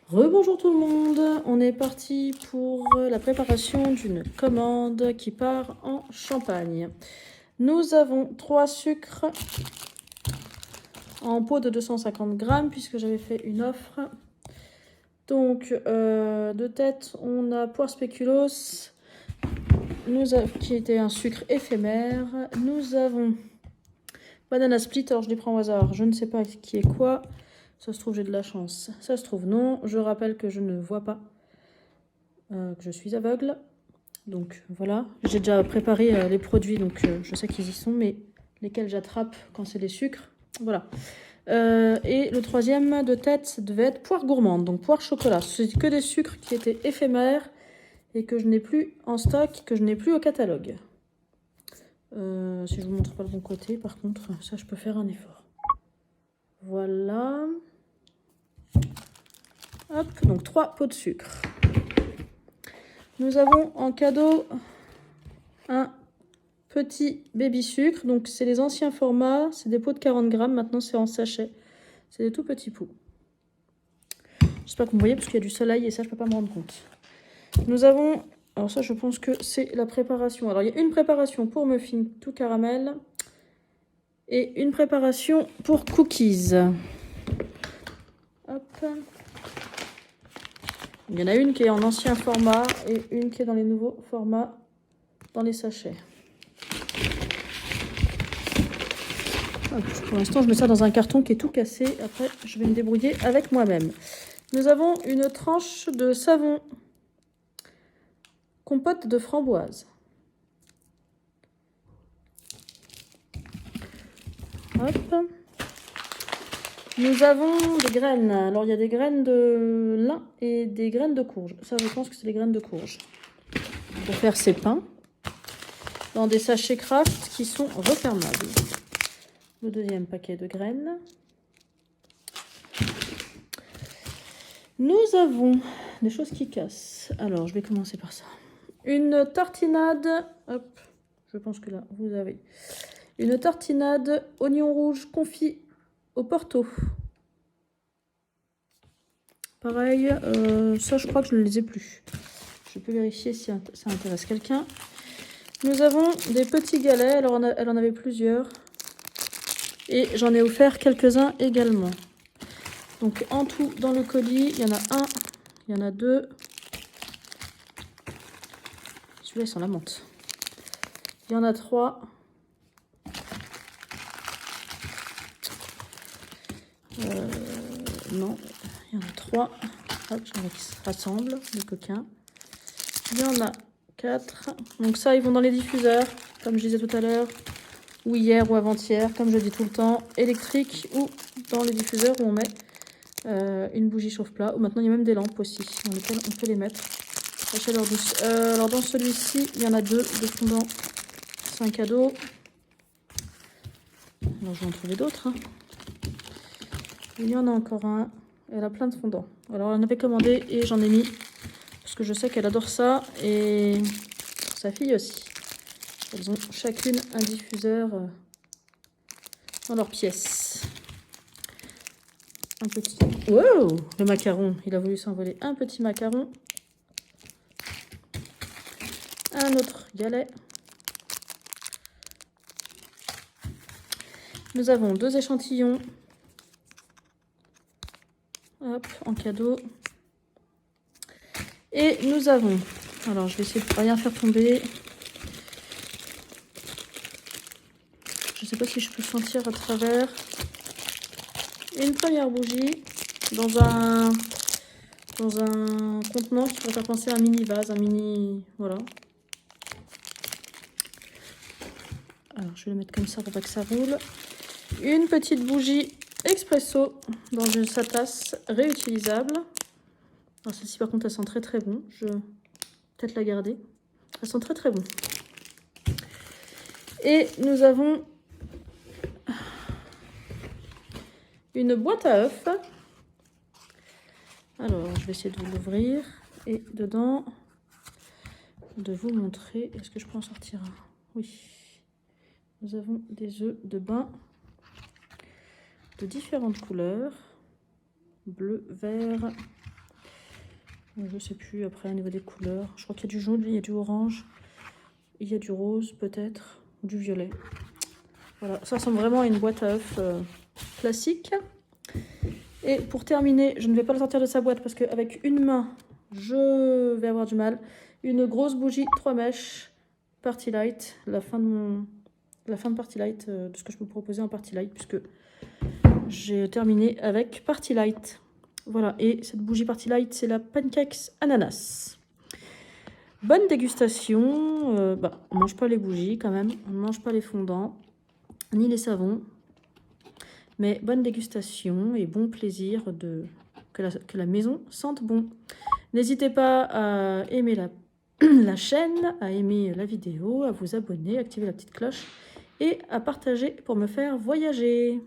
Rebonjour tout le monde, on est parti pour la préparation d'une commande qui part en Champagne. Nous avons 3 sucres en pot de 250 grammes puisque j'avais fait une offre. Donc de tête on a poire spéculoos, qui était un sucre éphémère. Nous avons banana split, alors je les prends au hasard, je ne sais pas qui est quoi. Ça se trouve j'ai de la chance, ça se trouve non. Je rappelle que je ne vois pas, que je suis aveugle. Donc voilà, j'ai déjà préparé les produits, donc je sais qu'ils y sont, mais lesquels j'attrape quand c'est des sucres. Voilà. Et le troisième de tête devait être poire gourmande, donc poire chocolat. C'est que des sucres qui étaient éphémères et que je n'ai plus en stock, que je n'ai plus au catalogue. Si je vous montre pas le bon côté, par contre, ça je peux faire un effort. Voilà. Hop, donc 3 pots de sucre. Nous avons en cadeau un petit baby sucre, donc c'est les anciens formats, c'est des pots de 40 grammes, maintenant c'est en sachet. C'est des tout petits pots. J'espère que vous voyez parce qu'il y a du soleil et ça je peux pas me rendre compte. Nous avons, alors ça je pense que c'est la préparation. Alors il y a une préparation pour muffin tout caramel et une préparation pour cookies. Hop. Il y en a une qui est en ancien format et une qui est dans les nouveaux formats dans les sachets. Hop, pour l'instant, je mets ça dans un carton qui est tout cassé. Après, je vais me débrouiller avec moi-même. Nous avons une tranche de savon compote de framboise. Hop. Nous avons des graines. Alors, il y a des graines de lin et des graines de courge. Ça, je pense que c'est les graines de courge. Pour faire ces pains. Dans des sachets Kraft qui sont refermables. Le deuxième paquet de graines. Nous avons des choses qui cassent. Alors, je vais commencer par ça. Une tartinade. Hop. Je pense que là, vous avez une tartinade oignon rouge confit au Porto. Pareil, ça je crois que je ne les ai plus. Je peux vérifier si ça intéresse quelqu'un. Nous avons des petits galets, alors elle en avait plusieurs. Et j'en ai offert quelques-uns également. Donc en tout, dans le colis, il y en a un, il y en a deux. Celui-là, il sent la menthe. Il y en a 3. Non, il y en a 3. Hop, j'en ai qui se rassemblent, les coquins. Il y en a 4. Donc ça, ils vont dans les diffuseurs, comme je disais tout à l'heure, ou hier ou avant-hier, comme je dis tout le temps, électrique ou dans les diffuseurs où on met une bougie chauffe-plat. Ou maintenant, il y a même des lampes aussi, dans lesquelles on peut les mettre à chaleur douce. Alors dans celui-ci, il y en a 2 de fondant. C'est un cadeau. Alors je vais en trouver d'autres. Il y en a encore un. Elle a plein de fondants. Alors elle en avait commandé et j'en ai mis. Parce que je sais qu'elle adore ça. Et sa fille aussi. Elles ont chacune un diffuseur dans leur pièce. Un petit... Wow! Le macaron. Il a voulu s'envoler. Un petit macaron. Un autre galet. Nous avons 2 échantillons. Hop, en cadeau. Et nous avons... Alors, je vais essayer de rien faire tomber. Je ne sais pas si je peux sentir à travers. Une première bougie dans un contenant qui pourrait faire penser à un mini vase, un mini... Voilà. Alors, je vais le mettre comme ça pour pas que ça roule. Une petite bougie expresso dans sa tasse réutilisable. Alors, celle-ci, par contre, elle sent très très bon. Je vais peut-être la garder. Elle sent très très bon. Et nous avons une boîte à œufs. Alors, je vais essayer de vous l'ouvrir. Et dedans, de vous montrer. Est-ce que je peux en sortir un? Oui. Nous avons des œufs de bain de différentes couleurs. Bleu, vert, Je sais plus après au niveau des couleurs. Je crois qu'il y a du jaune, il y a du orange. Il y a du rose peut-être, du violet. Voilà, ça ressemble vraiment à une boîte à œufs classique. Et pour terminer, je ne vais pas le sortir de sa boîte parce qu'avec une main, je vais avoir du mal. Une grosse bougie 3 mèches, Party Light, la fin de Party Light, de ce que je peux proposer en Party Light, puisque j'ai terminé avec Party Light. Voilà, et cette bougie Party Light, c'est la Pancakes Ananas. Bonne dégustation. On ne mange pas les bougies quand même, on ne mange pas les fondants, ni les savons. Mais bonne dégustation et bon plaisir que la maison sente bon. N'hésitez pas à aimer la chaîne, à aimer la vidéo, à vous abonner, activer la petite cloche et à partager pour me faire voyager.